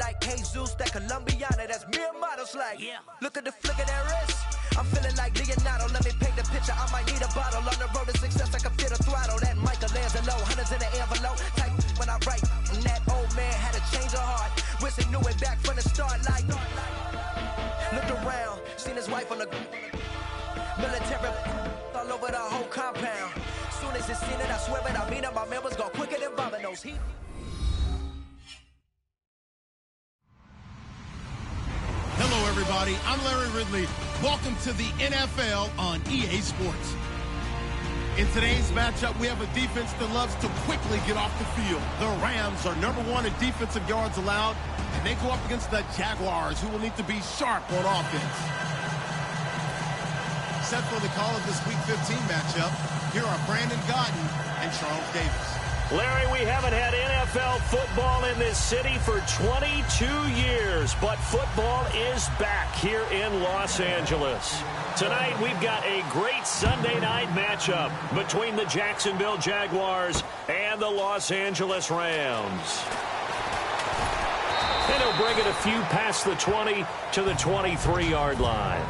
like Jesus, that Colombiana, that's mere models like. Yeah. Look at the flick of that wrist. I'm feeling like Leonardo. Let me paint the picture. I might need a bottle. On the road to success, I can fit a throttle. That Michelangelo, hundreds in the envelope. Type when I write. And that old man had to change her heart. Wish he knew it back from the start. Like, looked around, seen his wife on the military all over the whole compound. Soon as he seen it, I swear it, I mean it. My man was going quicker than Domino's. Hello, everybody. I'm Larry Ridley. Welcome to the NFL on EA Sports. In today's matchup, we have a defense that loves to quickly get off the field. The Rams are #1 in defensive yards allowed, and they go up against the Jaguars, who will need to be sharp on offense. Set for the call of this Week 15 matchup, here are Brandon Gaudin and Charles Davis. Larry, we haven't had NFL football in this city for 22 years, but football is back here in Los Angeles. Tonight, we've got a great Sunday night matchup between the Jacksonville Jaguars and the Los Angeles Rams. And he'll bring it a few past the 20 to the 23-yard line.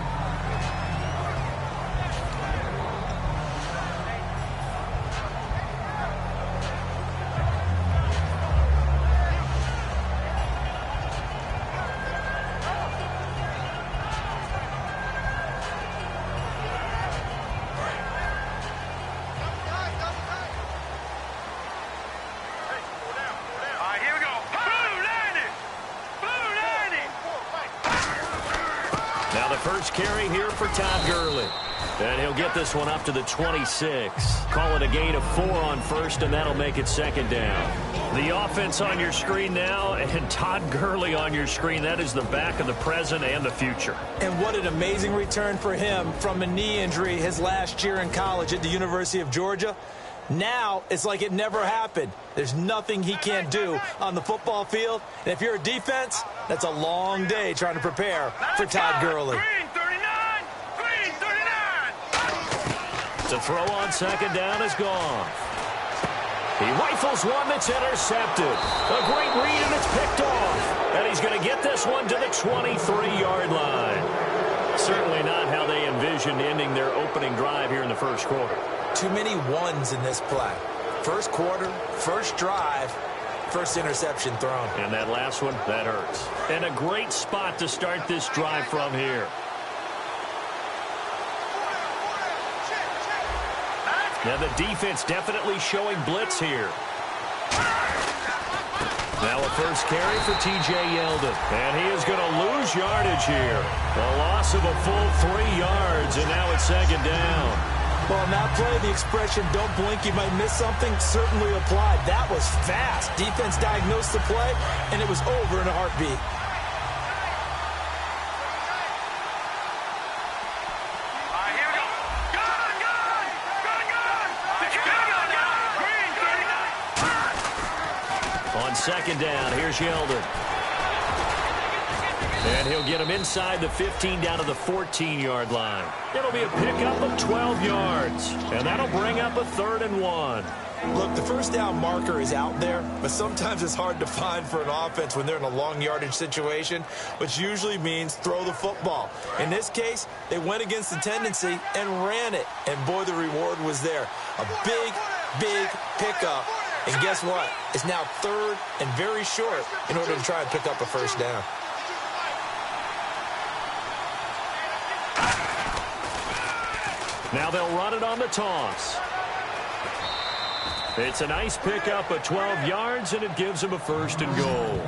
First carry here for Todd Gurley. And he'll get this one up to the 26. Call it a gain of 4 on first, and that'll make it second down. The offense on your screen now, and Todd Gurley on your screen. That is the back of the present and the future. And what an amazing return for him from a knee injury his last year in college at the University of Georgia. Now it's like it never happened. There's nothing he can't do on the football field. And if you're a defense, that's a long day trying to prepare for Todd Gurley. Green 39! Green 39! The throw on second down is gone. He rifles one that's intercepted. A great read, and it's picked off. And he's going to get this one to the 23-yard line. Certainly not how they envisioned ending their opening drive here in the first quarter. Too many ones in this play. First quarter, first drive, first interception thrown. And that last one, that hurts. And a great spot to start this drive from here. Now the defense definitely showing blitz here. Now a first carry for T.J. Yeldon. And he is going to lose yardage here. A loss of a full 3 yards, and now it's second down. Well, on that play, the expression, don't blink, you might miss something, certainly applied. That was fast. Defense diagnosed the play, and it was over in a heartbeat. Here we go. Gun! On second down, here's Yeldon. And he'll get him inside the 15 down to the 14-yard line. It'll be a pickup of 12 yards. And that'll bring up a 3rd and 1. Look, the first down marker is out there, but sometimes it's hard to find for an offense when they're in a long yardage situation, which usually means throw the football. In this case, they went against the tendency and ran it. And boy, the reward was there. A big, big pickup. And guess what? It's now 3rd and very short in order to try and pick up a first down. Now they'll run it on the toss. It's a nice pickup of 12 yards, and it gives him a 1st and goal.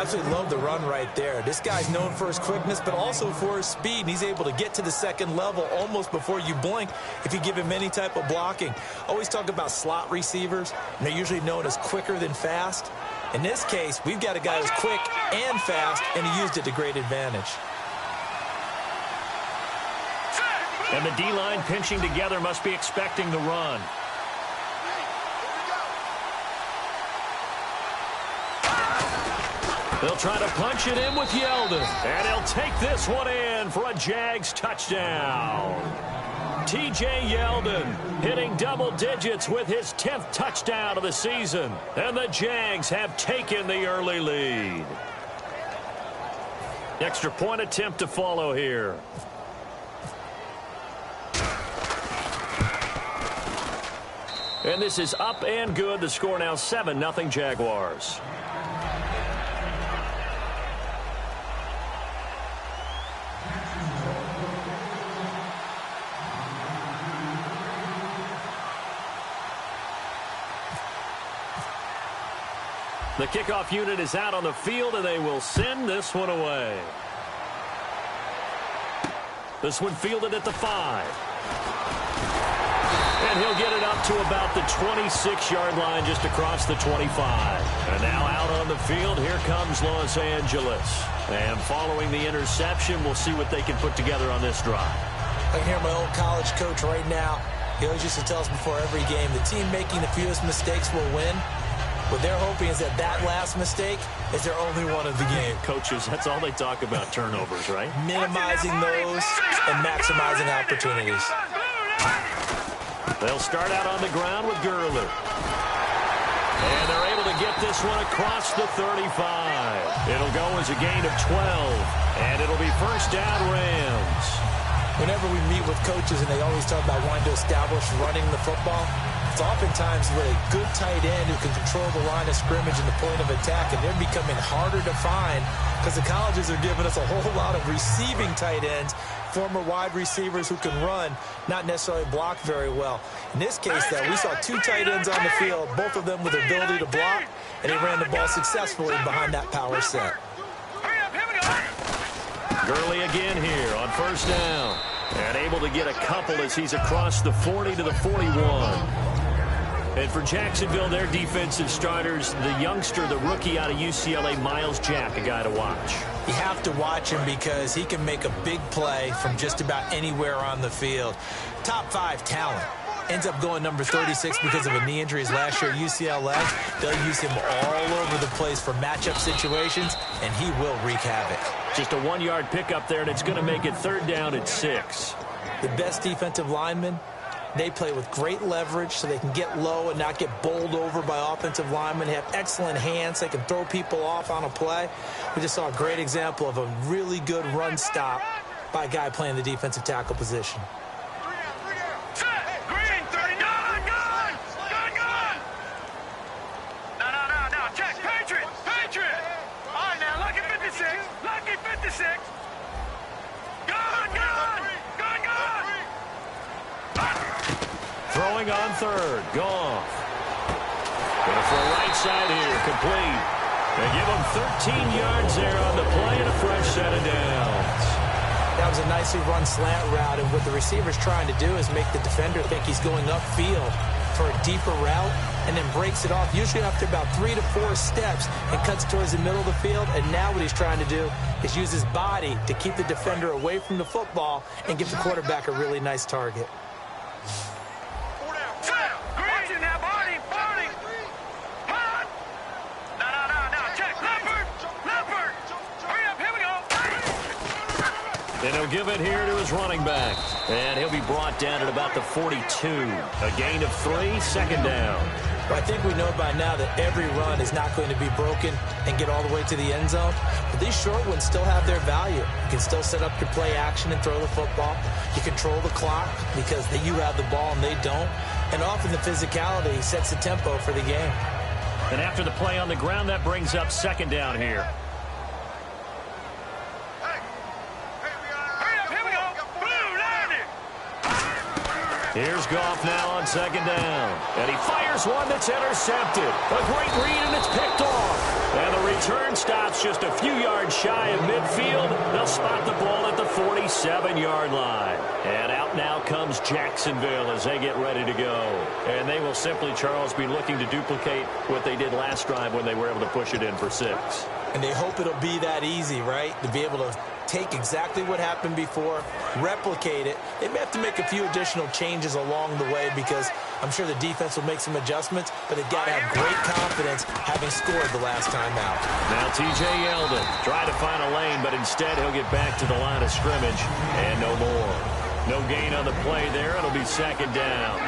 Absolutely love the run right there. This guy's known for his quickness, but also for his speed. And he's able to get to the second level almost before you blink if you give him any type of blocking. Always talk about slot receivers, and they're usually known as quicker than fast. In this case, we've got a guy who's quick and fast, and he used it to great advantage. And the D-line pinching together must be expecting the run. They'll try to punch it in with Yeldon. And he'll take this one in for a Jags touchdown. T.J. Yeldon hitting double digits with his 10th touchdown of the season. And the Jags have taken the early lead. Extra point attempt to follow here. And this is up and good. The score now 7-0 Jaguars. The kickoff unit is out on the field, and they will send this one away. This one fielded at the 5. And he'll get it up to about the 26-yard line, just across the 25. And now out on the field, here comes Los Angeles. And following the interception, we'll see what they can put together on this drive. I can hear my old college coach right now. He always used to tell us before every game, the team making the fewest mistakes will win. What they're hoping is that last mistake is their only one of the game. Coaches, that's all they talk about, turnovers, right? Minimizing those and maximizing opportunities. They'll start out on the ground with Gurley. And they're able to get this one across the 35. It'll go as a gain of 12. And it'll be first down Rams. Whenever we meet with coaches and they always talk about wanting to establish running the football, it's oftentimes with a good tight end who can control the line of scrimmage and the point of attack, and they're becoming harder to find because the colleges are giving us a whole lot of receiving tight ends, former wide receivers who can run, not necessarily block very well. In this case, though, we saw 2 tight ends on the field, both of them with the ability to block, and he ran the ball successfully behind that power set. Gurley again here on first down. And able to get a couple as he's across the 40 to the 41. And for Jacksonville, their defensive starters, the youngster, the rookie out of UCLA, Miles Jack, a guy to watch. You have to watch him because he can make a big play from just about anywhere on the field. Top 5 talent. Ends up going number 36 because of a knee injury his last year at UCLA. They'll use him all over the place for matchup situations, and he will wreak havoc. Just a 1-yard pickup there, and it's going to make it third down at 6. The best defensive linemen, they play with great leverage so they can get low and not get bowled over by offensive linemen. They have excellent hands. They can throw people off on a play. We just saw a great example of a really good run stop by a guy playing the defensive tackle position. Throwing on third, Goff. Gonna throw right side here, complete. They give him 13 yards there on the play and a fresh set of downs. That was a nicely run slant route, and what the receiver's trying to do is make the defender think he's going upfield for a deeper route, and then breaks it off, usually after about 3 to 4 steps, and cuts towards the middle of the field. And now what he's trying to do is use his body to keep the defender away from the football and give the quarterback a really nice target. And he'll give it here to his running back. And he'll be brought down at about the 42. A gain of 3, second down. Well, I think we know by now that every run is not going to be broken and get all the way to the end zone. But these short ones still have their value. You can still set up your play action and throw the football. You control the clock because you have the ball and they don't. And often the physicality sets the tempo for the game. And after the play on the ground, that brings up second down here. Here's Goff now on second down. And he fires one that's intercepted. A great read, and it's picked off. And the return stops just a few yards shy of midfield. They'll spot the ball at the 47-yard line. And out now comes Jacksonville as they get ready to go. And they will simply, Charles, be looking to duplicate what they did last drive when they were able to push it in for 6. And they hope it'll be that easy, right? To be able to take exactly what happened before, replicate it. They may have to make a few additional changes along the way because I'm sure the defense will make some adjustments, but they've got to have great confidence having scored the last time out. Now T.J. Yeldon trying to find a lane, but instead he'll get back to the line of scrimmage and no more. No gain on the play there. It'll be second down.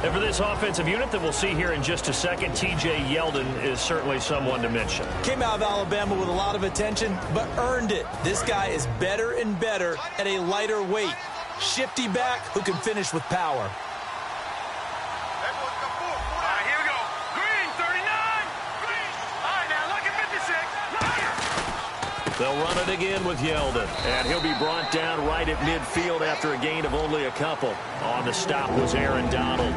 And for this offensive unit that we'll see here in just a second, T.J. Yeldon is certainly someone to mention. Came out of Alabama with a lot of attention, but earned it. This guy is better and better at a lighter weight. Shifty back who can finish with power. All right, here we go. Green, 39. Green. All right, now look at 56. They'll run it again with Yeldon, and he'll be brought down right at midfield after a gain of only a couple. On the stop was Aaron Donald.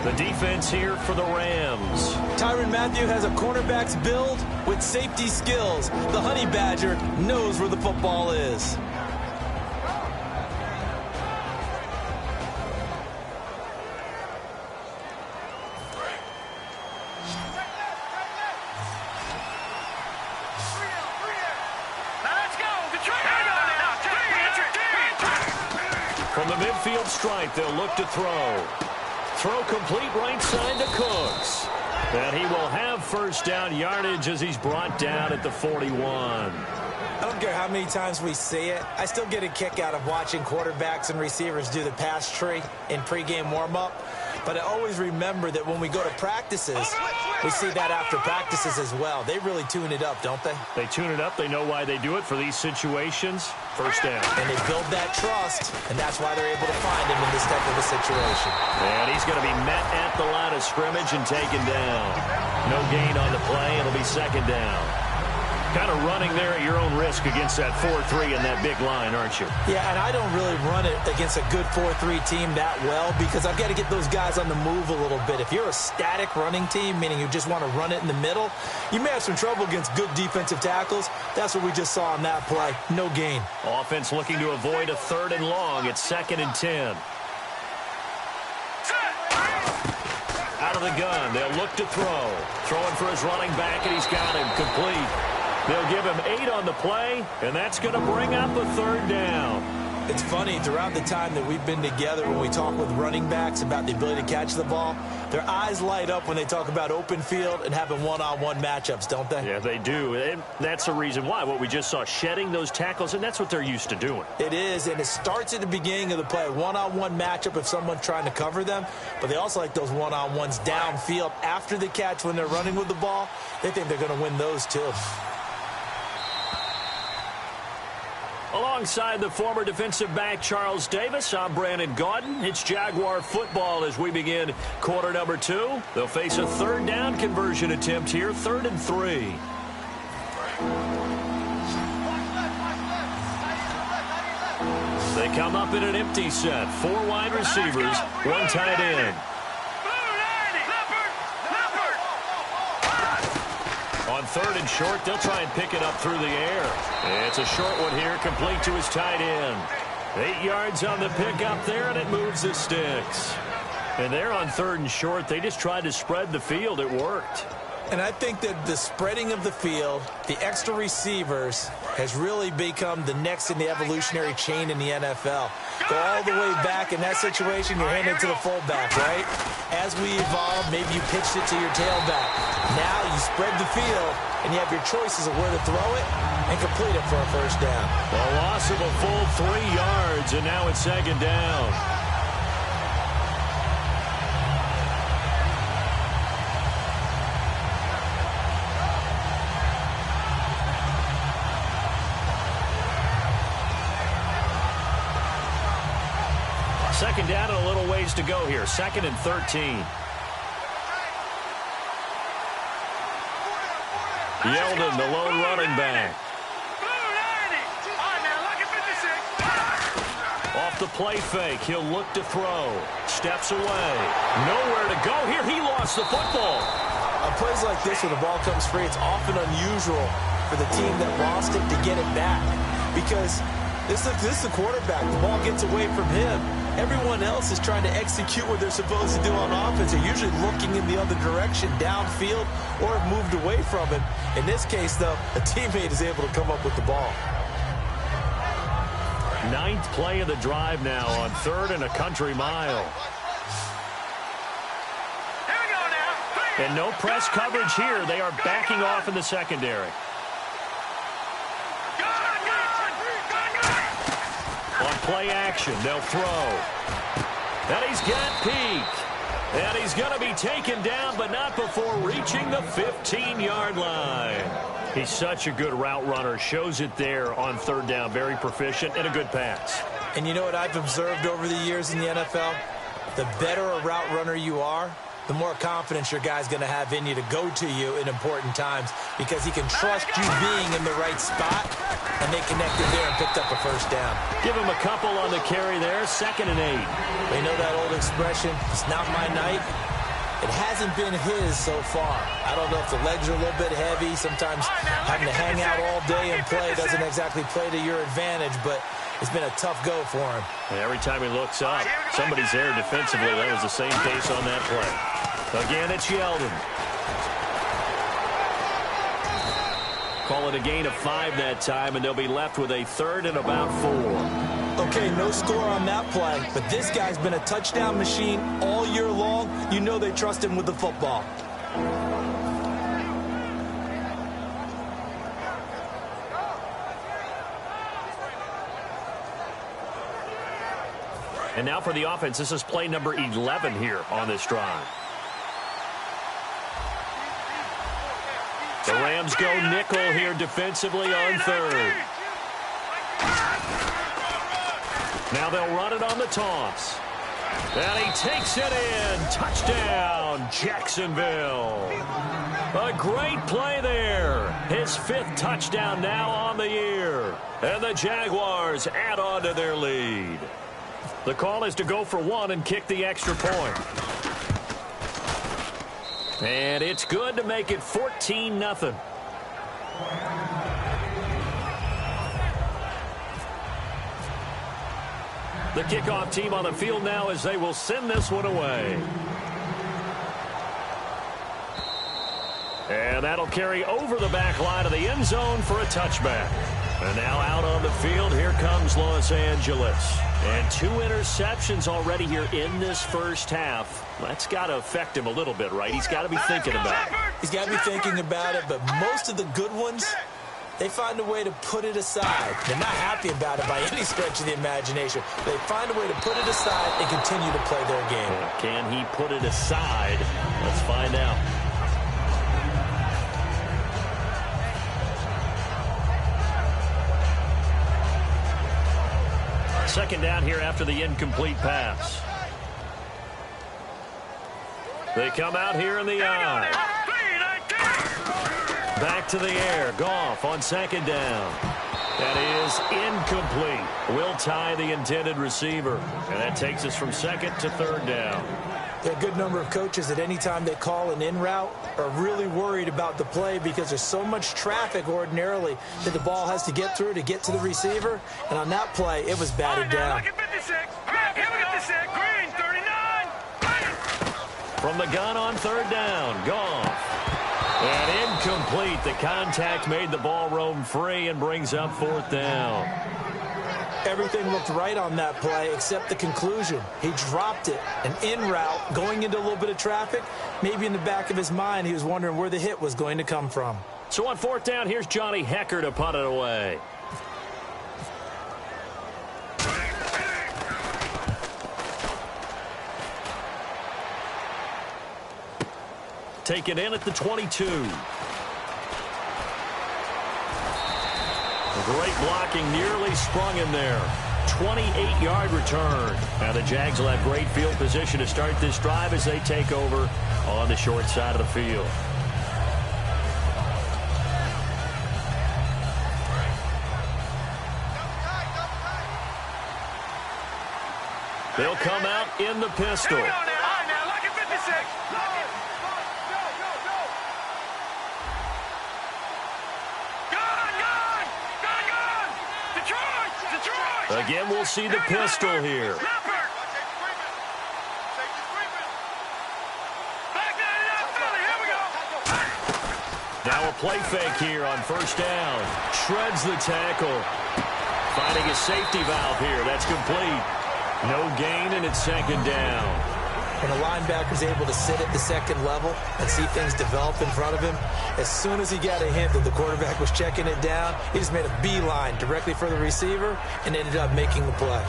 The defense here for the Rams. Tyrann Mathieu has a cornerback's build with safety skills. The Honey Badger knows where the football is. From the midfield stripe, they'll look to throw. Throw complete right side to Cooks. And he will have first down yardage as he's brought down at the 41. I don't care how many times we see it. I still get a kick out of watching quarterbacks and receivers do the pass tree in pregame warm-up. But I always remember that when we go to practices, we see that after practices as well. They really tune it up, don't they? They tune it up. They know why they do it for these situations. First down. And they build that trust, and that's why they're able to find him in this type of a situation. And he's going to be met at the line of scrimmage and taken down. No gain on the play. It'll be second down. Kind of running there at your own risk against that 4-3 and that big line, aren't you? Yeah, and I don't really run it against a good 4-3 team that well because I've got to get those guys on the move a little bit. If you're a static running team, meaning you just want to run it in the middle, you may have some trouble against good defensive tackles. That's what we just saw on that play. No gain. Offense looking to avoid a 3rd and long. It's 2nd and 10. Out of the gun. They'll look to throw. Throwing for his running back, and he's got him complete. They'll give him 8 on the play, and that's going to bring up a 3rd down. It's funny, throughout the time that we've been together, when we talk with running backs about the ability to catch the ball, their eyes light up when they talk about open field and having one-on-one matchups, don't they? Yeah, they do. And that's the reason why. What we just saw, shedding those tackles, and that's what they're used to doing. It is, and it starts at the beginning of the play. One-on-one matchup if someone's trying to cover them, but they also like those one-on-ones downfield after the catch when they're running with the ball. They think they're going to win those too. Alongside the former defensive back Charles Davis, I'm Brandon Gaudin. It's Jaguar football as we begin quarter number 2. They'll face a 3rd down conversion attempt here, 3rd and 3. They come up in an empty set. 4 wide receivers, 1 tight end. On 3rd and short, they'll try and pick it up through the air. It's a short one here, complete to his tight end. 8 yards on the pickup there, and it moves the sticks. And they're on 3rd and short. They just tried to spread the field. It worked. And I think that the spreading of the field, the extra receivers, has really become the next in the evolutionary chain in the NFL. Go all the way back in that situation, you're handing it to the fullback, right? As we evolve, maybe you pitched it to your tailback. Now you spread the field, and you have your choices of where to throw it and complete it for a first down. A loss of a full 3 yards, and now it's 2nd down. Second down and a little ways to go here. 2nd and 13. Yeldon, the lone running back. Off the play fake, he'll look to throw. Steps away. Nowhere to go here. He lost the football. On plays like this where the ball comes free, it's often unusual for the team that lost it to get it back. Because this is the quarterback. The ball gets away from him. Everyone else is trying to execute what they're supposed to do on offense. They're usually looking in the other direction, downfield, or have moved away from him. In this case, though, a teammate is able to come up with the ball. 9th play of the drive now on 3rd and a country mile. Here we go now. And no press coverage here. They are backing off in the secondary. On play action, they'll throw. And he's got peak. And he's going to be taken down, but not before reaching the 15-yard line. He's such a good route runner. Shows it there on third down. Very proficient and a good pass. And you know what I've observed over the years in the NFL? The better a route runner you are, the more confidence your guy's going to have in you to go to you in important times because he can trust you being in the right spot, and they connected there and picked up a first down. Give him a couple on the carry there, 2nd and 8. They know that old expression, it's not my night. It hasn't been his so far. I don't know if the legs are a little bit heavy. Sometimes having to hang out all day and play doesn't exactly play to your advantage, but it's been a tough go for him. And every time he looks up, somebody's there defensively. That was the same case on that play. Again, it's Yeldon. Call it a gain of 5 that time, and they'll be left with a 3rd and about 4. Okay, no score on that play, but this guy's been a touchdown machine all year long. You know they trust him with the football. And now for the offense, this is play number 11 here on this drive. The Rams go nickel here defensively on 3rd. Now they'll run it on the toss. And he takes it in. Touchdown, Jacksonville. A great play there. His 5th touchdown now on the year. And the Jaguars add on to their lead. The call is to go for 1 and kick the extra point. And it's good to make it 14-0. The kickoff team on the field now as they will send this one away. And that'll carry over the back line of the end zone for a touchback. And now out on the field, here comes Los Angeles. And 2 interceptions already here in this first half. That's got to affect him a little bit, right? He's got to be thinking about it. He's got to be thinking about it, but most of the good ones, they find a way to put it aside. They're not happy about it by any stretch of the imagination. They find a way to put it aside and continue to play their game. Can he put it aside? Let's find out. Second down here after the incomplete pass. They come out here in the eye. Back to the air. Goff on 2nd down. That is incomplete. Will tie the intended receiver. And that takes us from 2nd to 3rd down. There are a good number of coaches at any time they call an in route are really worried about the play because there's so much traffic ordinarily that the ball has to get through to get to the receiver. And on that play, it was batted down. From the gun on 3rd down, Goff. And incomplete. The contact made the ball roam free and brings up 4th down. Everything looked right on that play except the conclusion. He dropped it. An in route going into a little bit of traffic. Maybe in the back of his mind he was wondering where the hit was going to come from. So on 4th down, here's Johnny Hecker to punt it away. Taken in at the 22. Great blocking, nearly sprung him there. 28-yard return. Now the Jags will have great field position to start this drive as they take over on the short side of the field. They'll come out in the pistol. Again, we'll see the pistol here. Now a play fake here on 1st down. Shreds the tackle. Finding a safety valve here. That's complete. No gain, and it's 2nd down. When a linebacker's able to sit at the 2nd level and see things develop in front of him, as soon as he got a hint that the quarterback was checking it down, he just made a beeline directly for the receiver and ended up making the play.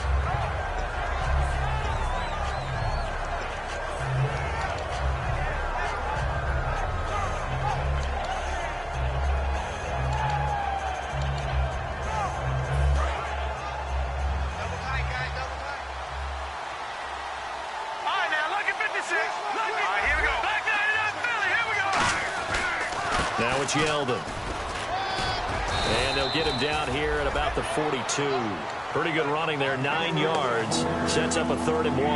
it's Yeldon. And they'll get him down here at about the 42. Pretty good running there, 9 yards. Sets up a 3rd and 1.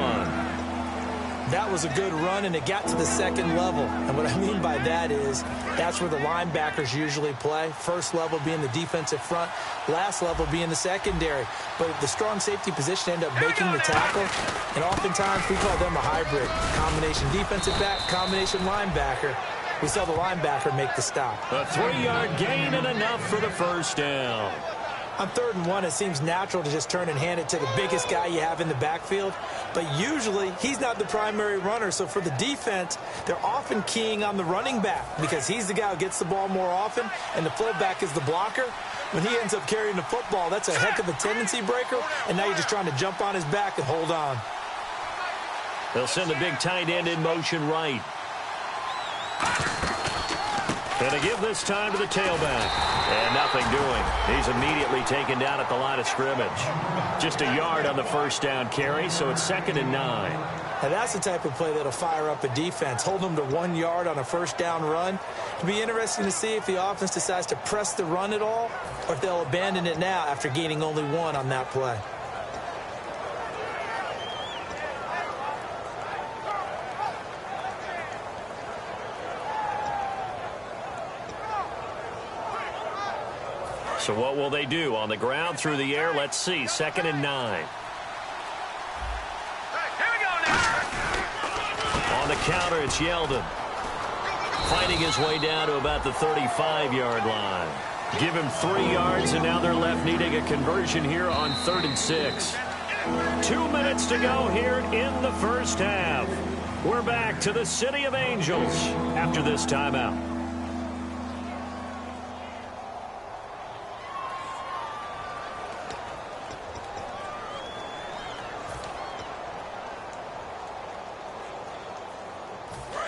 That was a good run, and it got to the second level. And what I mean by that is that's where the linebackers usually play. First level being the defensive front, last level being the secondary. But the strong safety position ended up making the tackle, and oftentimes we call them a hybrid. Combination defensive back, combination linebacker. We saw the linebacker make the stop. A 3-yard gain and enough for the first down. On 3rd and 1, it seems natural to just turn and hand it to the biggest guy you have in the backfield. But usually, he's not the primary runner. So for the defense, they're often keying on the running back because he's the guy who gets the ball more often, and the fullback is the blocker. When he ends up carrying the football, that's a heck of a tendency breaker, and now you're just trying to jump on his back and hold on. They'll send the big tight end in motion right. And to give this time to the tailback. And nothing doing. He's immediately taken down at the line of scrimmage. Just a yard on the first down carry, so it's 2nd and 9. Now that's the type of play that'll fire up a defense. Hold them to 1 yard on a first down run. It'll be interesting to see if the offense decides to press the run at all, or if they'll abandon it now after gaining only 1 on that play. So what will they do? On the ground, through the air, let's see. 2nd and 9. On the counter, it's Yeldon. Fighting his way down to about the 35-yard line. Give him 3 yards, and now they're left needing a conversion here on 3rd and 6. 2 minutes to go here in the first half. We're back to the City of Angels after this timeout.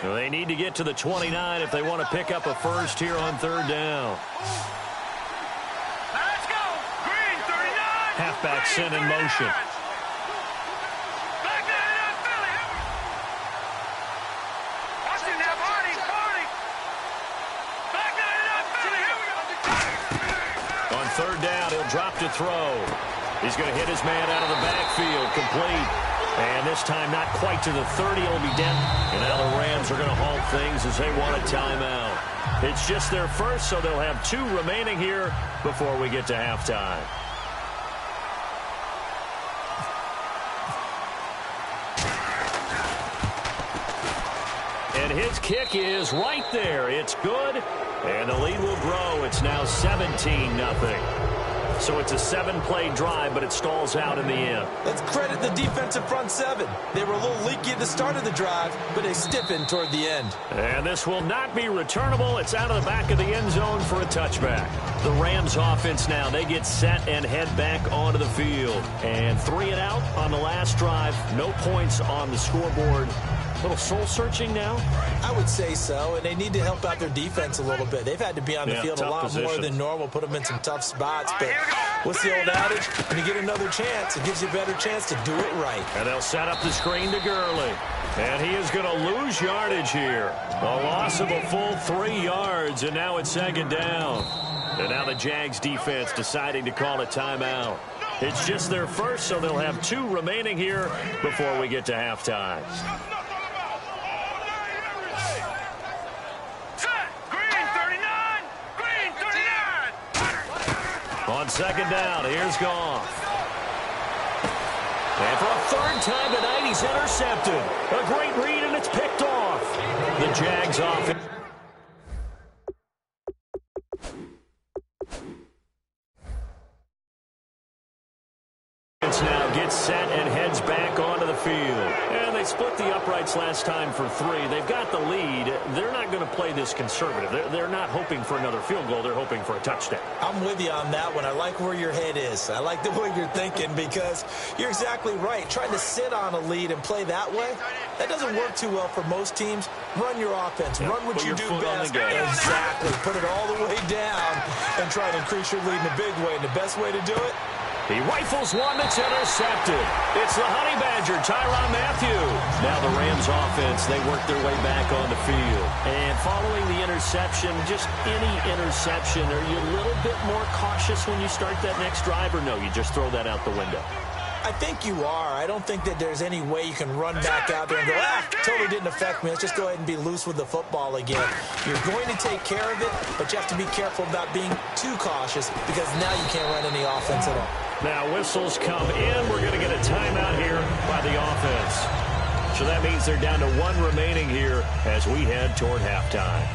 So they need to get to the 29 if they want to pick up a first here on 3rd down. Let's go! Green 39! Halfback sent in motion. Back there in Philly! Watch it now, Barney! Back there in Philly! Here we go! On 3rd down, he'll drop to throw. He's going to hit his man out of the backfield, complete. And this time not quite to the 30, he'll be down. And now the Rams are going to halt things as they want a timeout. It's just their first, so they'll have 2 remaining here before we get to halftime. And his kick is right there. It's good, and the lead will grow. It's now 17-0. So it's a 7-play drive, but it stalls out in the end. Let's credit the defensive front 7. They were a little leaky at the start of the drive, but they stiffened toward the end. And this will not be returnable. It's out of the back of the end zone for a touchback. The Rams offense now, they get set and head back onto the field. And 3 and out on the last drive. No points on the scoreboard. A little soul-searching now? I would say so, and they need to help out their defense a little bit. They've had to be on the field a lot more than normal, put them in some tough spots. But what's the old adage? When you get another chance, it gives you a better chance to do it right. And they'll set up the screen to Gurley. And he is going to lose yardage here. A loss of a full 3 yards, and now it's 2nd down. And now the Jags defense deciding to call a timeout. It's just their first, so they'll have 2 remaining here before we get to halftime. On 2nd down, here's Goff. And for a 3rd time tonight, he's intercepted. A great read, and it's picked off. The Jags offense. Now gets set and heads back onto the field. And they split the uprights last time for 3. They've got the lead. They're not going to play this conservative. They're not hoping for another field goal. They're hoping for a touchdown. I'm with you on that one. I like where your head is. I like the way you're thinking because you're exactly right. Trying to sit on a lead and play that way, that doesn't work too well for most teams. Run your offense. Yep. Run what Put you your do foot on best. the gas. Exactly. Put it all the way down and try to increase your lead in a big way. And the best way to do it? He rifles one that's intercepted. It's the Honey Badger, Tyrann Mathieu. Now the Rams offense, they work their way back on the field. And following the interception, just any interception, are you a little bit more cautious when you start that next drive, or no, you just throw that out the window? I think you are. I don't think that there's any way you can run back out there and go, totally didn't affect me. Let's just go ahead and be loose with the football again. You're going to take care of it, but you have to be careful about being too cautious because now you can't run any offense at all. Now whistles come in. We're going to get a timeout here by the offense. So that means they're down to one remaining here as we head toward halftime.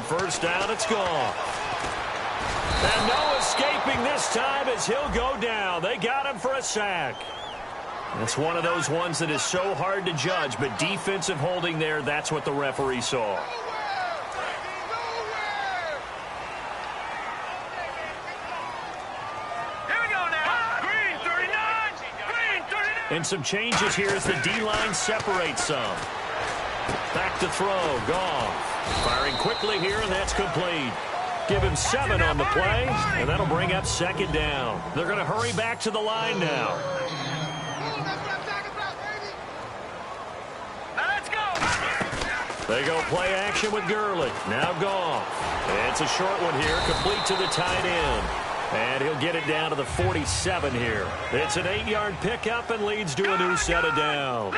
First down, it's gone. And no escaping this time as he'll go down. They got him for a sack. It's one of those ones that is so hard to judge, but defensive holding there, that's what the referee saw. Here we go now. Green 39. Green 39. And some changes here as the D-line separates some. Back to throw, Goff. Firing quickly here, and that's complete. Give him 7 on the play, and that'll bring up second down. They're going to hurry back to the line now. Let's go. They go play action with Gurley. Now Goff. It's a short one here, complete to the tight end. And he'll get it down to the 47 here. It's an 8-yard pickup and leads to a new set of downs.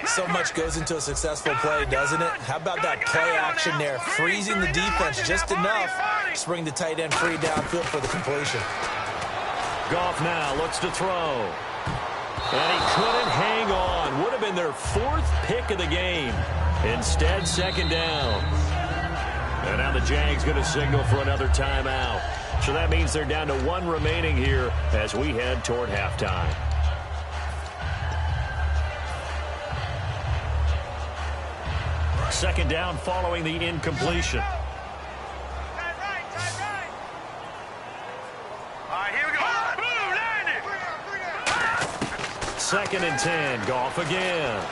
So much goes into a successful play, doesn't it? How about that play action there? Freezing the defense just enough to bring the tight end free downfield for the completion. Goff now looks to throw. And he couldn't hang on. Would have been their 4th pick of the game. Instead, second down. And now the Jags going to signal for another timeout. So that means they're down to 1 remaining here as we head toward halftime. Second down following the incompletion. All right, here we go. Boom, landed. Second and 10. Goff again.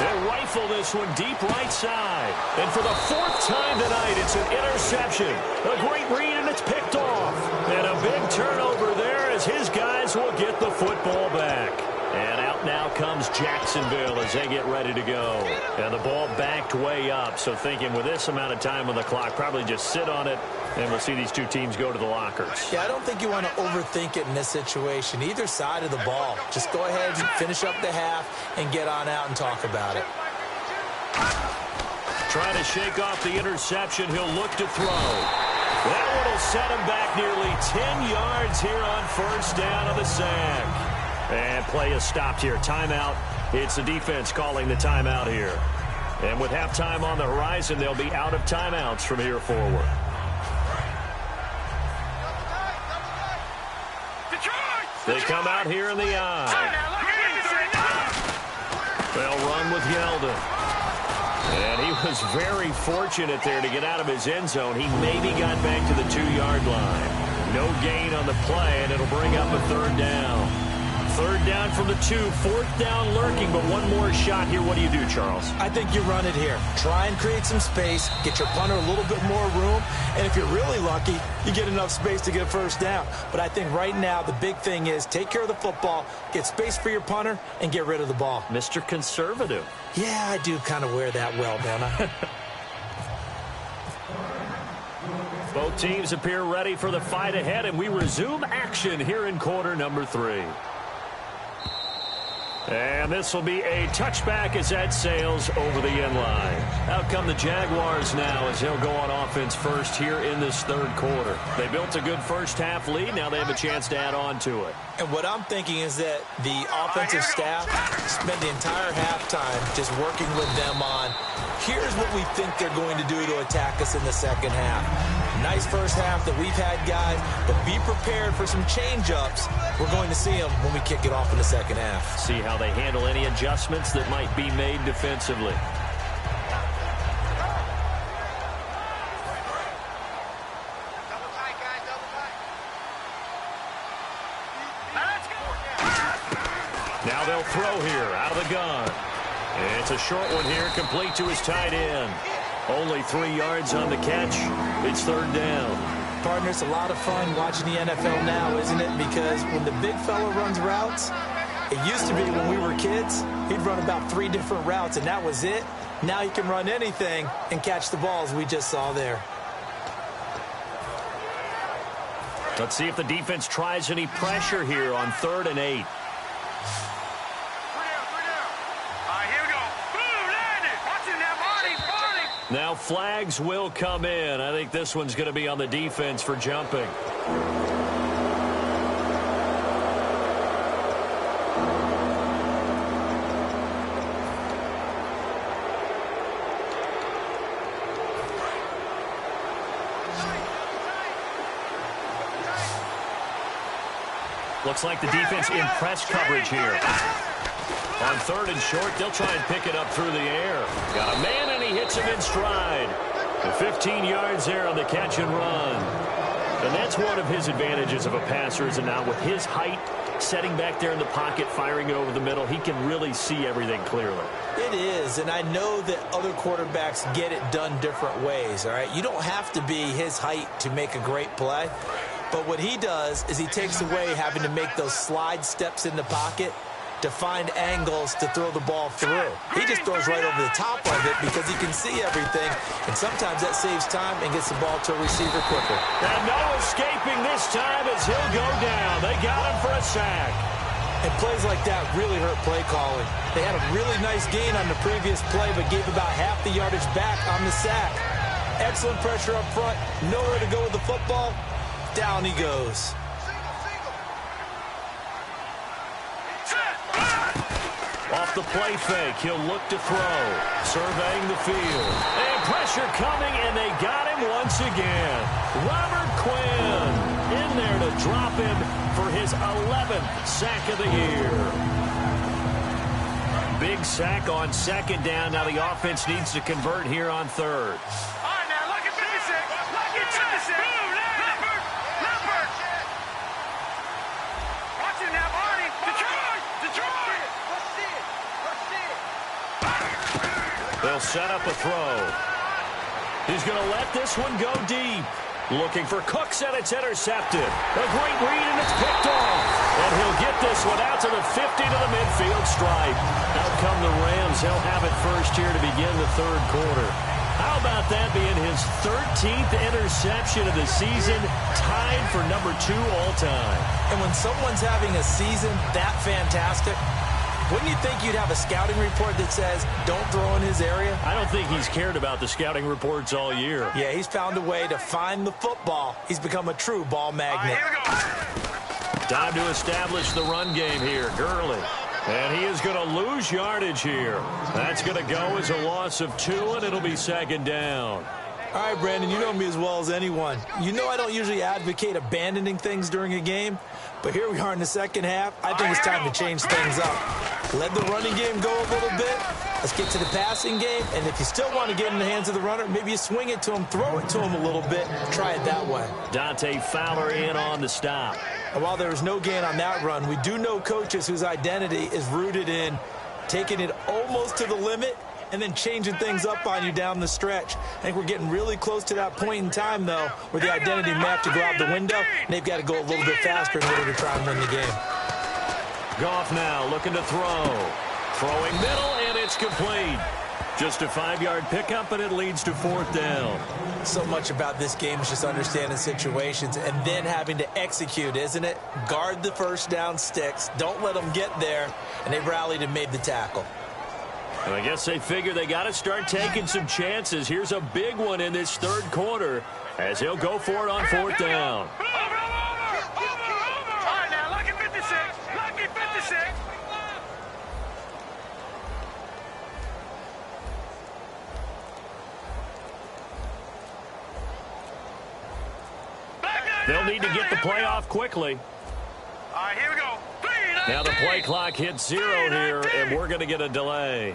They'll rifle this one deep right side. And for the 4th time tonight, it's an interception. A great read, and it's picked off. And a big turnover there as his guys will get the football back. And out now comes Jacksonville as they get ready to go. And the ball backed way up. So thinking with this amount of time on the clock, probably just sit on it, and we'll see these two teams go to the lockers. Yeah, I don't think you want to overthink it in this situation. Either side of the ball. Just go ahead and finish up the half and get on out and talk about it. Trying to shake off the interception. He'll look to throw. That one will set him back nearly 10 yards here on first down on the sack. And play is stopped here. Timeout. It's the defense calling the timeout here. And with halftime on the horizon, they'll be out of timeouts from here forward. They come out here in the eye. They'll run with Yeldon. And he was very fortunate there to get out of his end zone. He maybe got back to the 2-yard line. No gain on the play, and it'll bring up a 3rd down. 3rd down from the 2, 4th down lurking, but one more shot here. What do you do, Charles? I think you run it here. Try and create some space, get your punter a little bit more room, and if you're really lucky, you get enough space to get a first down. But I think right now the big thing is take care of the football, get space for your punter, and get rid of the ball. Mr. Conservative. Yeah, I do kind of wear that well, don't I? Both teams appear ready for the fight ahead, and we resume action here in quarter number 3. And this will be a touchback as that sails over the end line. Out come the Jaguars now as they'll go on offense first here in this 3rd quarter. They built a good first half lead. Now they have a chance to add on to it. And what I'm thinking is that the offensive staff spent the entire halftime just working with them on here's what we think they're going to do to attack us in the second half. Nice first half that we've had, guys, but be prepared for some change-ups. We're going to see them when we kick it off in the second half. See how they handle any adjustments that might be made defensively. Now they'll throw here out of the gun. It's a short one here, complete to his tight end. Only 3 yards on the catch. It's third down. Partner, it's a lot of fun watching the NFL now, isn't it? Because when the big fella runs routes, it used to be when we were kids, he'd run about 3 different routes, and that was it. Now he can run anything and catch the balls we just saw there. Let's see if the defense tries any pressure here on 3rd and 8. Now flags will come in. I think this one's going to be on the defense for jumping. Looks like the defense in press coverage here. On 3rd and short, they'll try and pick it up through the air. Got a man, and he hits him in stride. The 15 yards there on the catch and run. And that's one of his advantages of a passer, is now with his height, setting back there in the pocket, firing it over the middle, he can really see everything clearly. It is, and I know that other quarterbacks get it done different ways, all right? You don't have to be his height to make a great play. But what he does is he takes away having to make those slide steps in the pocket to find angles to throw the ball through. He just throws right over the top of it because he can see everything, and sometimes that saves time and gets the ball to a receiver quicker. And no escaping this time as he'll go down. They got him for a sack. And plays like that really hurt play calling. They had a really nice gain on the previous play, but gave about half the yardage back on the sack. Excellent pressure up front, nowhere to go with the football. Down he goes. Off the play fake, he'll look to throw. Surveying the field. And pressure coming, and they got him once again. Robert Quinn in there to drop him for his 11th sack of the year. Big sack on 2nd down. Now the offense needs to convert here on 3rd. All right, now look at 56. Look at 56. Leopard. Leopard. Watch it now, Barney. Detroit. Detroit. They'll set up a throw. He's going to let this one go deep. Looking for Cooks, and it's intercepted. A great read, and it's picked off. And he'll get this one out to the 50 to the midfield stripe. Out come the Rams. They'll have it first here to begin the 3rd quarter. How about that being his 13th interception of the season, tied for number 2 all time. And when someone's having a season that fantastic, wouldn't you think you'd have a scouting report that says, don't throw in his area? I don't think he's cared about the scouting reports all year. Yeah, he's found a way to find the football. He's become a true ball magnet. Here we go. Time to establish the run game here. Gurley. And he is going to lose yardage here. That's going to go as a loss of 2, and it'll be 2nd down. All right, Brandon, you know me as well as anyone. You know I don't usually advocate abandoning things during a game, but here we are in the second half. I think it's time to change things up. Let the running game go a little bit. Let's get to the passing game, and if you still want to get in the hands of the runner, maybe you swing it to him, throw it to him a little bit, try it that way. Dante Fowler in on the stop. And while there was no gain on that run, we do know coaches whose identity is rooted in taking it almost to the limit and then changing things up on you down the stretch. I think we're getting really close to that point in time, though, where the identity may have to go out the window, and they've got to go a little bit faster in order to try and win the game. Goff now looking to throw. Throwing middle, and it's complete. Just a 5-yard pickup, and it leads to 4th down. So much about this game is just understanding situations and then having to execute, isn't it? Guard the first down sticks. Don't let them get there, and they rallied and made the tackle. And I guess they figure they got to start taking some chances. Here's a big one in this 3rd quarter as he'll go for it on 4th down. Over. All right, now look at 56. Look at 56. They'll need to get the play off quickly. All right, here we go. Now the play clock hits 0 here, and we're going to get a delay.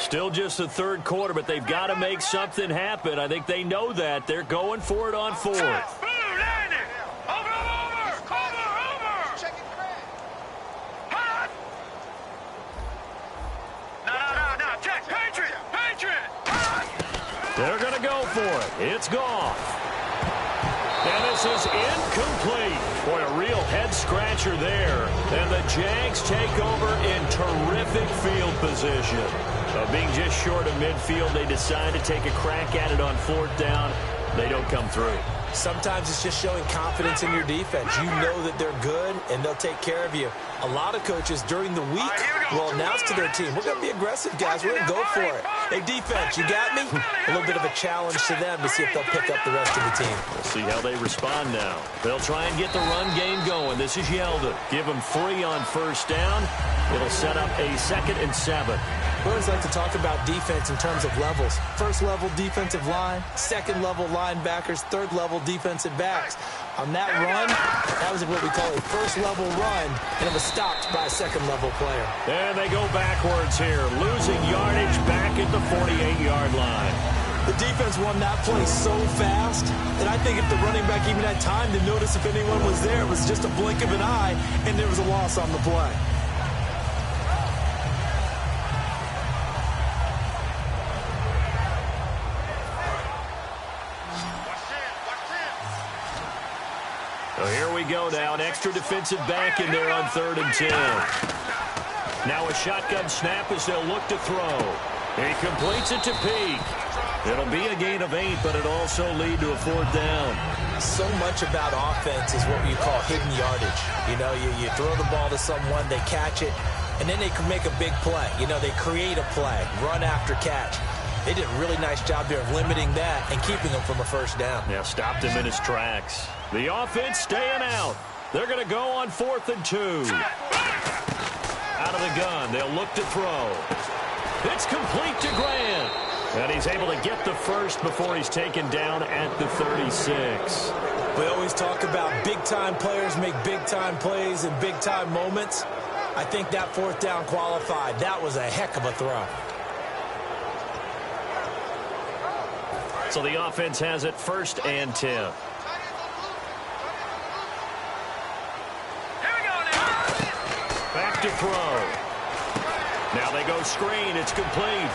Still just the third quarter, but they've got to make something happen. I think they know that. They're going for it on fourth. They're going to go for it. It's gone. And this is incomplete. Boy, a real head-scratcher there. And the Jags take over in terrific field position. Being just short of midfield, they decide to take a crack at it on fourth down. They don't come through. Sometimes it's just showing confidence in your defense. You know that they're good, and they'll take care of you. A lot of coaches during the week will announce to their team, we're going to be aggressive, guys. We're going to go for it. Hey, defense, you got me? A little bit of a challenge to them to see if they'll pick up the rest of the team. We'll see how they respond now. They'll try and get the run game going. This is Yeldon. Give them 3 on first down. It'll set up a 2nd and 7. We always like to talk about defense in terms of levels. First level defensive line, second level linebackers, third level defensive backs. On that run, that was what we call a first level run, and it was stopped by a second level player. And they go backwards here, losing yardage back at the 48-yard line. The defense won that play so fast that I think if the running back even had time to notice if anyone was there, it was just a blink of an eye, and there was a loss on the play. So here we go now, an extra defensive back in there on 3rd and 10. Now a shotgun snap as they'll look to throw. He completes it to Peak. It'll be a gain of 8, but it'll also lead to a 4th down. So much about offense is what you call hidden yardage. You know, you throw the ball to someone, they catch it, and then they can make a big play. You know, they create a play, run after catch. They did a really nice job there of limiting that and keeping him from a first down. Yeah, stopped him in his tracks. The offense staying out. They're going to go on 4th and 2. Out of the gun, they'll look to throw. It's complete to Grant. And he's able to get the first before he's taken down at the 36. We always talk about big-time players make big-time plays in big-time moments. I think that 4th down qualified. That was a heck of a throw. So the offense has it 1st and 10. Back to throw. Now they go screen. It's complete.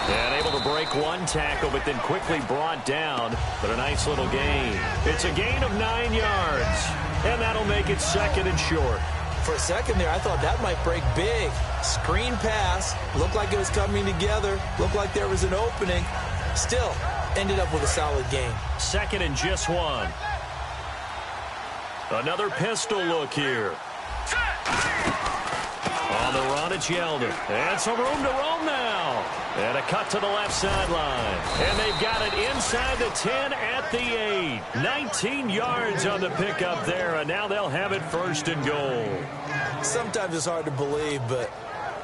And able to break one tackle, but then quickly brought down. But a nice little gain. It's a gain of 9 yards. And that'll make it 2nd and short. For a second there, I thought that might break big. Screen pass. Looked like it was coming together. Looked like there was an opening. Still, ended up with a solid gain. 2nd and just 1. Another pistol look here. On the run, it's Yeldon. And some room to roam now. And a cut to the left sideline. And they've got it inside the 10 at the 8. 19 yards on the pickup there, and now they'll have it 1st and goal. Sometimes it's hard to believe, but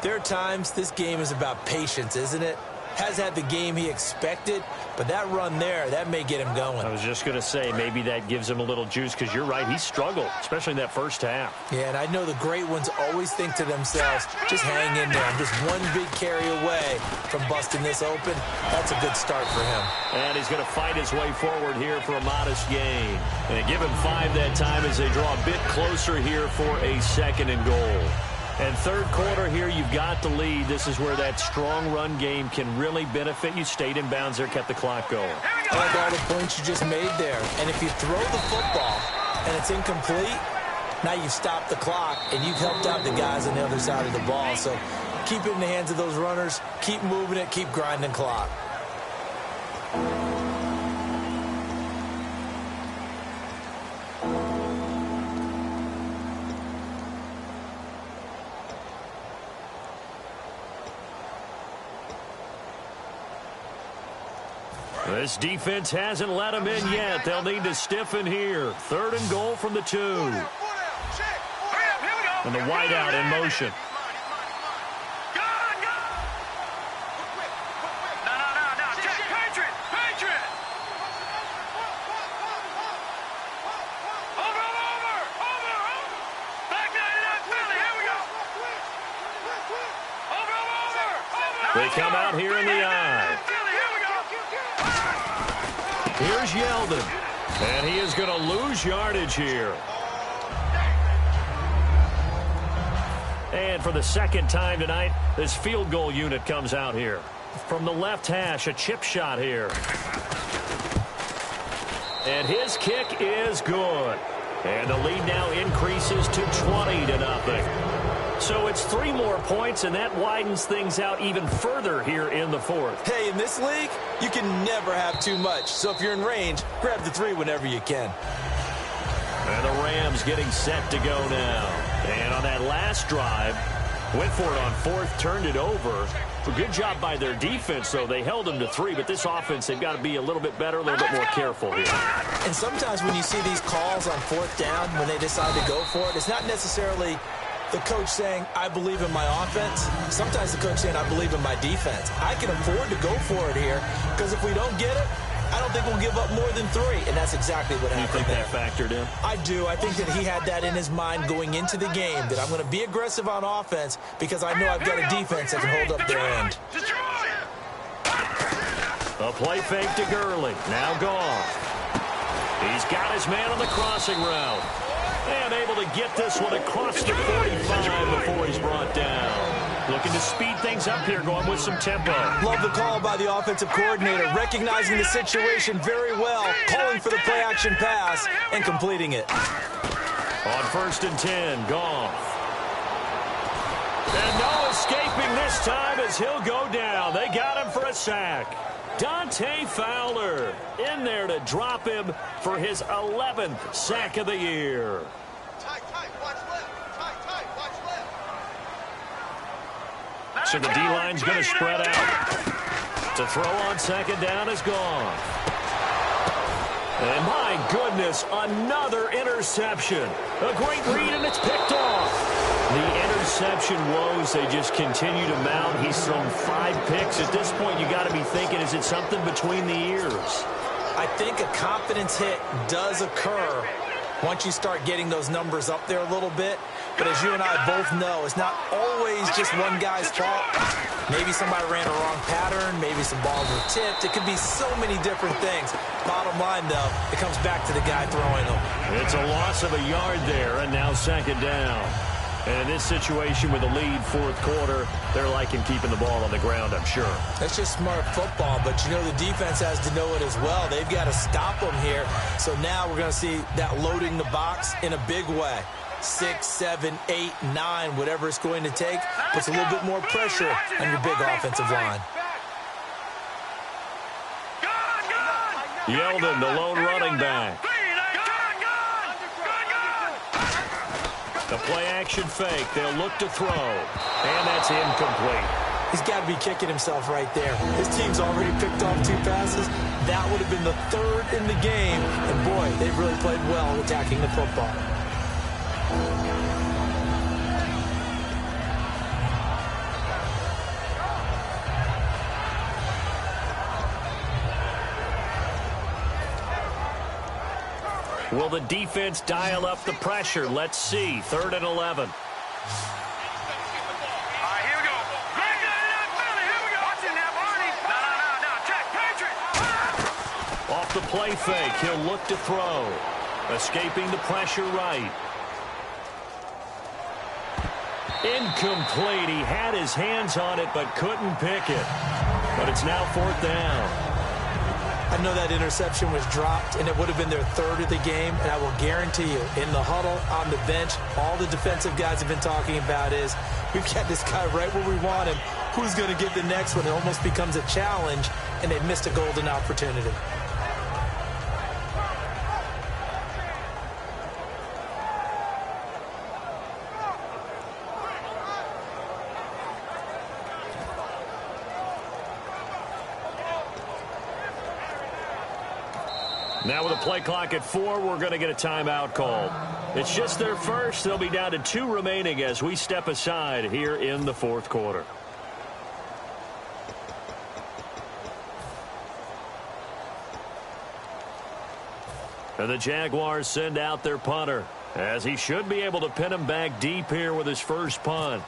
there are times this game is about patience, isn't it? Has had the game he expected, but that run there, that may get him going. I was just going to say, maybe that gives him a little juice, because you're right, he struggled, especially in that first half. Yeah, and I know the great ones always think to themselves, just hang in there. I'm just one big carry away from busting this open. That's a good start for him. And he's going to fight his way forward here for a modest gain. And they give him 5 that time as they draw a bit closer here for a 2nd and goal. And 3rd quarter here, you've got the lead. This is where that strong run game can really benefit you. Stayed in bounds there, kept the clock going. I like all the points you just made there. And if you throw the football and it's incomplete, now you've stopped the clock and you've helped out the guys on the other side of the ball. So keep it in the hands of those runners. Keep moving it. Keep grinding clock. This defense hasn't let them in yet. They'll need to stiffen here. 3rd and goal from the 2. And the wideout in motion. They come out here in the eye. Here's Yeldon. And he is going to lose yardage here. And for the second time tonight, this field goal unit comes out here. From the left hash, a chip shot here. And his kick is good. And the lead now increases to 20-0. So it's 3 more points, and that widens things out even further here in the 4th. Hey, in this league, you can never have too much. So if you're in range, grab the 3 whenever you can. And the Rams getting set to go now. And on that last drive, went for it on 4th, turned it over. A good job by their defense, though. They held them to 3, but this offense, they've got to be a little bit better, a little bit more careful here. And sometimes when you see these calls on 4th down, when they decide to go for it, it's not necessarily the coach saying, I believe in my offense. Sometimes the coach saying, I believe in my defense. I can afford to go for it here, because if we don't get it, I don't think we'll give up more than 3, and that's exactly what happened. You think that factored in? I do. I think that he had that in his mind going into the game, that I'm going to be aggressive on offense because I know I've got a defense that can hold up their end. A play fake to Gurley. Now gone. He's got his man on the crossing route. And able to get this one across the 45 before he's brought down. Looking to speed things up here, going with some tempo. Love the call by the offensive coordinator, recognizing the situation very well, calling for the play-action pass, and completing it. On 1st and 10, Goff. And no escaping this time as he'll go down. They got him for a sack. Dante Fowler in there to drop him for his 11th sack of the year. So the D-line's going to spread out. To throw on 2nd down is gone. And my goodness, another interception. A great read, and it's picked off. The interception woes, they just continue to mount. He's thrown 5 picks. At this point, you got to be thinking, is it something between the ears? I think a confidence hit does occur once you start getting those numbers up there a little bit. But as you and I both know, it's not always just one guy's fault. Maybe somebody ran a wrong pattern. Maybe some balls were tipped. It could be so many different things. Bottom line, though, it comes back to the guy throwing them. It's a loss of a yard there, and now 2nd down. And in this situation with a lead 4th quarter, they're liking keeping the ball on the ground, I'm sure. That's just smart football, but you know the defense has to know it as well. They've got to stop them here. So now we're going to see that loading the box in a big way. 6, 7, 8, 9, whatever it's going to take, puts a little bit more pressure on your big offensive line. Yeldon, the lone running back. The play-action fake. They'll look to throw. And that's incomplete. He's got to be kicking himself right there. His team's already picked off 2 passes. That would have been the 3rd in the game. And, boy, they've really played well attacking the football. Will the defense dial up the pressure? Let's see. 3rd and 11. Off the play fake, he'll look to throw. Escaping the pressure right. Incomplete. He had his hands on it but couldn't pick it. But it's now 4th down. I know that interception was dropped, and it would have been their 3rd of the game, and I will guarantee you, in the huddle, on the bench, all the defensive guys have been talking about is, we've got this guy right where we want him. Who's going to get the next one? It almost becomes a challenge, and they've missed a golden opportunity. Now with a play clock at 4, we're going to get a timeout called. It's just their first. They'll be down to 2 remaining as we step aside here in the fourth quarter. And the Jaguars send out their punter, as he should be able to pin him back deep here with his first punt.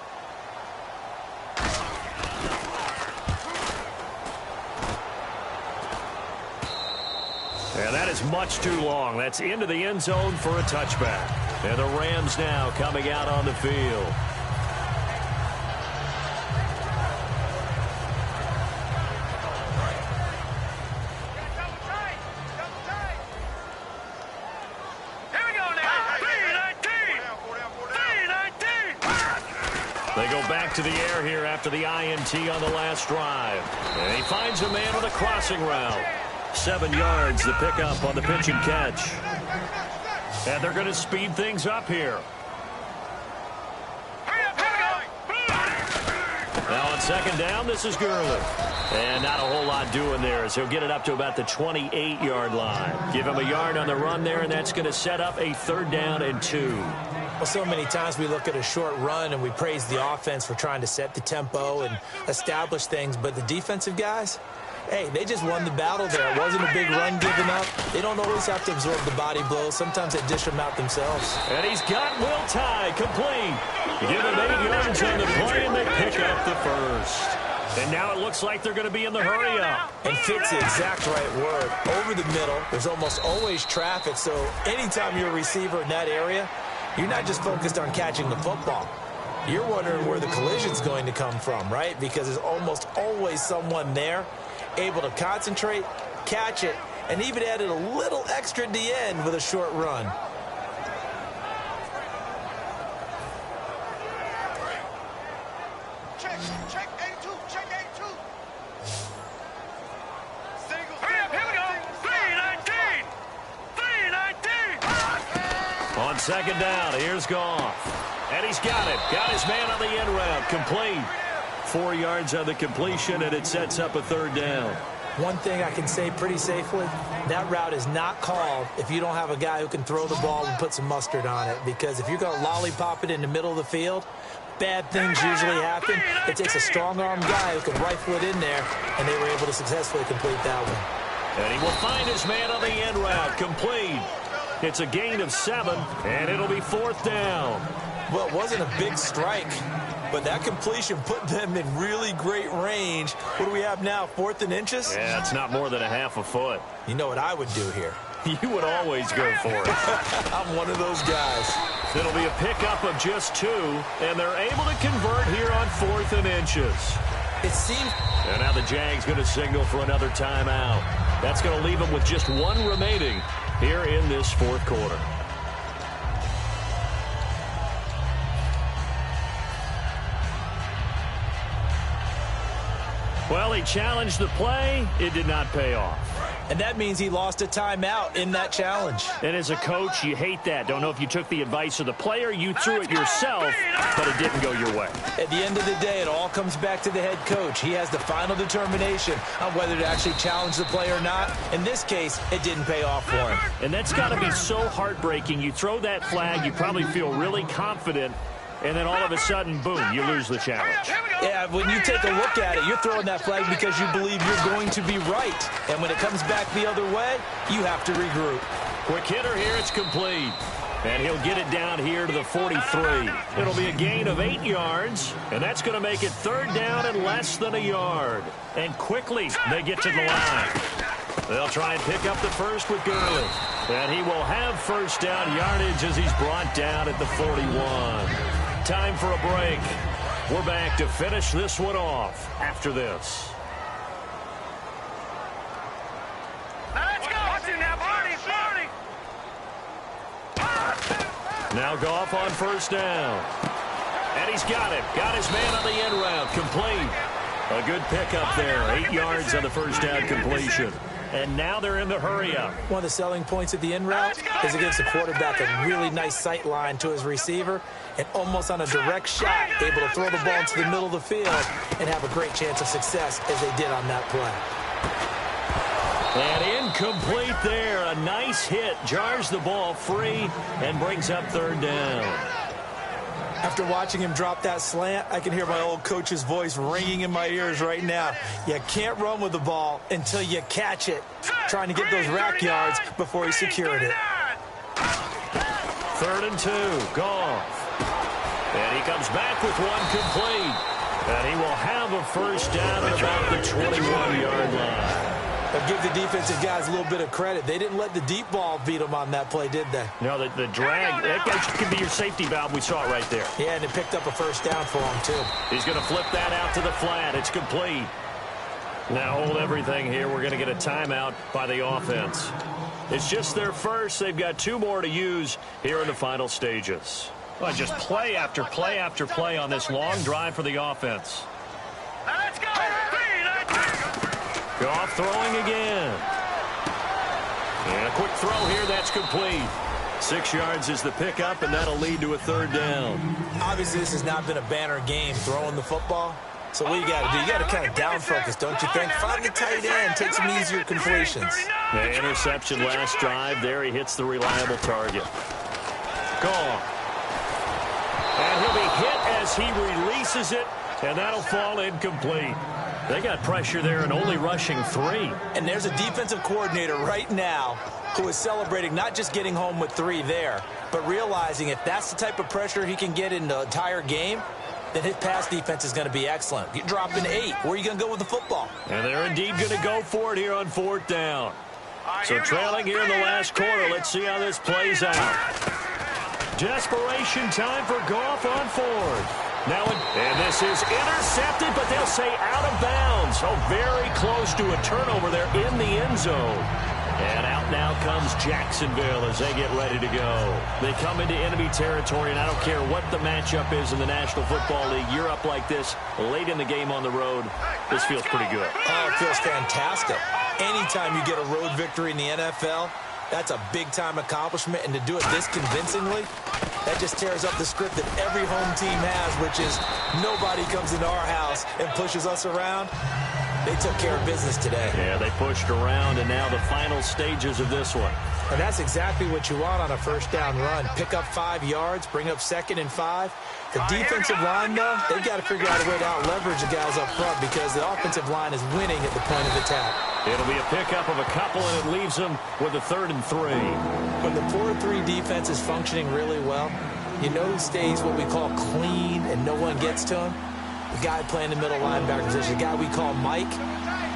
And that is much too long. That's into the end zone for a touchback. And the Rams now coming out on the field. They go back to the air here after the INT on the last drive. And he finds a man on a crossing route. 7 yards, the pickup on the pitch and catch. And they're going to speed things up here. Now on second down, this is Gurley. And not a whole lot doing there as he'll get it up to about the 28-yard line. Give him a yard on the run there, and that's going to set up a 3rd down and 2. Well, so many times we look at a short run and we praise the offense for trying to set the tempo and establish things, but the defensive guys, hey, they just won the battle there. It wasn't a big run given up. They don't always have to absorb the body blows. Sometimes they dish them out themselves. And he's got Will Tye complete. Give him 8 yards on the play, and they pick up the first. And now it looks like they're going to be in the hurry up. And fit's the exact right word. Over the middle, there's almost always traffic, so anytime you're a receiver in that area, you're not just focused on catching the football. You're wondering where the collision's going to come from, right? Because there's almost always someone there able to concentrate, catch it, and even added a little extra at the end with a short run. Check A2, check A2. Single. Here we go. 319. 319. On second down, here's Goff. And he's got it. Got his man on the end route. Complete. 4 yards on the completion, and it sets up a 3rd down. One thing I can say pretty safely, that route is not called if you don't have a guy who can throw the ball and put some mustard on it. Because if you're going to lollipop it in the middle of the field, bad things usually happen. It takes a strong-arm guy who can rifle it in there, and they were able to successfully complete that one. And he will find his man on the end route. Complete. It's a gain of 7, and it'll be 4th down. Well, it wasn't a big strike, but that completion put them in really great range. What do we have now, 4th and inches? Yeah, it's not more than a half a foot. You know what I would do here? You would always go for it. I'm one of those guys. It'll be a pickup of just 2, and they're able to convert here on 4th and inches. It seems... And now the Jags going to signal for another timeout. That's going to leave them with just 1 remaining here in this 4th quarter. Well, he challenged the play. It did not pay off. And that means he lost a timeout in that challenge. And as a coach, you hate that. Don't know if you took the advice of the player, you threw it yourself, but it didn't go your way. At the end of the day, it all comes back to the head coach. He has the final determination on whether to actually challenge the play or not. In this case, it didn't pay off for him. And that's got to be so heartbreaking. You throw that flag, you probably feel really confident, and then all of a sudden, boom, you lose the challenge. Yeah, when you take a look at it, you're throwing that flag because you believe you're going to be right. And when it comes back the other way, you have to regroup. Quick hitter here, it's complete. And he'll get it down here to the 43. It'll be a gain of 8 yards, and that's going to make it 3rd down and less than a yard. And quickly, they get to the line. They'll try and pick up the first with Gurley. And he will have 1st down yardage as he's brought down at the 41. Time for a break. We're back to finish this one off after this. Let's go. Watch it now, Barney. Now Goff on 1st down. And he's got it. Got his man on the end route. Complete. A good pickup there. 8 yards on the 1st down completion. And now they're in the hurry-up. One of the selling points at the end route is it gives the quarterback a really nice sight line to his receiver and almost on a direct shot, able to throw the ball into the middle of the field and have a great chance of success as they did on that play. And incomplete there. A nice hit. Jars the ball free and brings up third down. After watching him drop that slant, I can hear my old coach's voice ringing in my ears right now. You can't run with the ball until you catch it. Trying to get those rack yards before he secured it. 3rd and 2. Goff. And he comes back with one complete. And he will have a first down at about the 21-yard line. But give the defensive guys a little bit of credit. They didn't let the deep ball beat them on that play, did they? No, the drag, that could be your safety valve. We saw it right there. Yeah, and it picked up a first down for him, too. He's going to flip that out to the flat. It's complete. Now hold everything here. We're going to get a timeout by the offense. It's just their first. They've got 2 more to use here in the final stages. Well, just play after play after play on this long drive for the offense. Let's go. Goff throwing again. And a quick throw here. That's complete. 6 yards is the pickup, and that'll lead to a third down. Obviously, this has not been a banner game throwing the football. So what you got to do, you got to kind of down focus, don't you think? Find the tight end, take some easier completions. The interception last drive. There he hits the reliable target. Goff. And he'll be hit as he releases it, and that'll fall incomplete. They got pressure there and only rushing 3. And there's a defensive coordinator right now who is celebrating not just getting home with 3 there, but realizing if that's the type of pressure he can get in the entire game, then his pass defense is going to be excellent. You're dropping 8. Where are you going to go with the football? And they're indeed going to go for it here on 4th down. So trailing here in the last quarter. Let's see how this plays out. Desperation time for Goff on 4th. Now, and this is intercepted, but they'll say out of bounds. Oh, very close to a turnover there in the end zone. And out now comes Jacksonville as they get ready to go. They come into enemy territory, and I don't care what the matchup is in the National Football League. You're up like this late in the game on the road. This feels pretty good. Oh, it feels fantastic. Anytime you get a road victory in the NFL, that's a big-time accomplishment, and to do it this convincingly, that just tears up the script that every home team has, which is nobody comes into our house and pushes us around. They took care of business today. Yeah, they pushed around, and now the final stages of this one. And that's exactly what you want on a first down run. Pick up 5 yards, bring up 2nd and 5. The defensive line, though, they've got to figure out a way to out-leverage the guys up front because the offensive line is winning at the point of attack. It'll be a pickup of a couple, and it leaves them with a 3rd and 3. When the 4-3 defense is functioning really well, you know who stays what we call clean and no one gets to him? The guy playing the middle linebacker position, the guy we call Mike.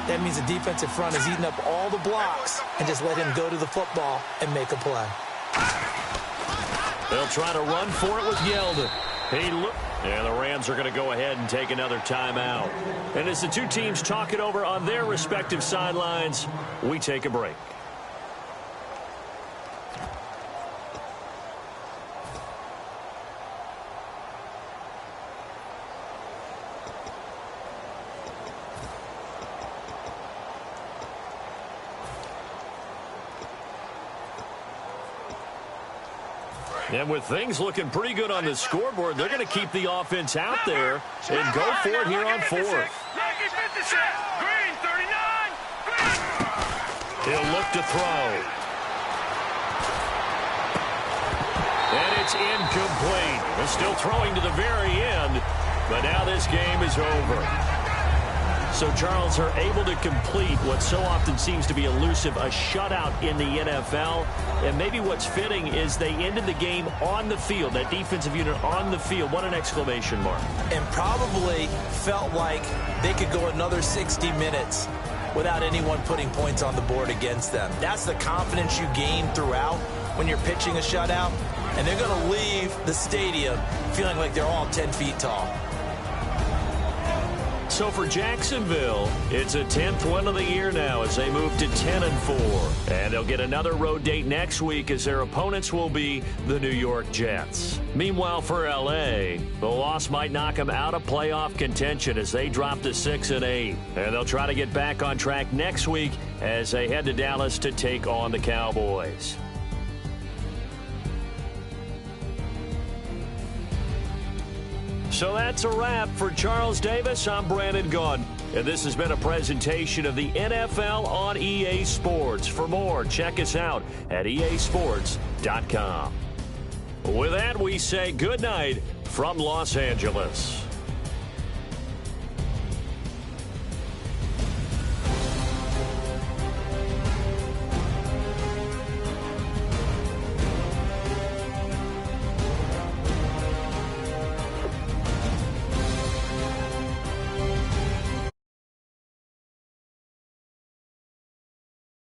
That means the defensive front is eating up all the blocks and just let him go to the football and make a play. They'll try to run for it with Yeldon. Yeah, the Rams are going to go ahead and take another timeout. And as the two teams talk it over on their respective sidelines, we take a break. And with things looking pretty good on the scoreboard, they're going to keep the offense out there and go for it here on 4th. He'll look to throw. And it's incomplete. They're still throwing to the very end, but now this game is over. So, Charles, are able to complete what so often seems to be elusive, a shutout in the NFL. And maybe what's fitting is they ended the game on the field, that defensive unit on the field. What an exclamation mark. And probably felt like they could go another 60 minutes without anyone putting points on the board against them. That's the confidence you gain throughout when you're pitching a shutout. And they're going to leave the stadium feeling like they're all 10 feet tall. So for Jacksonville, it's a 10th win of the year now as they move to 10-4. And they'll get another road date next week as their opponents will be the New York Jets. Meanwhile, for L.A., the loss might knock them out of playoff contention as they drop to 6-8. And they'll try to get back on track next week as they head to Dallas to take on the Cowboys. So that's a wrap. For Charles Davis, I'm Brandon Gaudin. And this has been a presentation of the NFL on EA Sports. For more, check us out at easports.com. With that, we say good night from Los Angeles.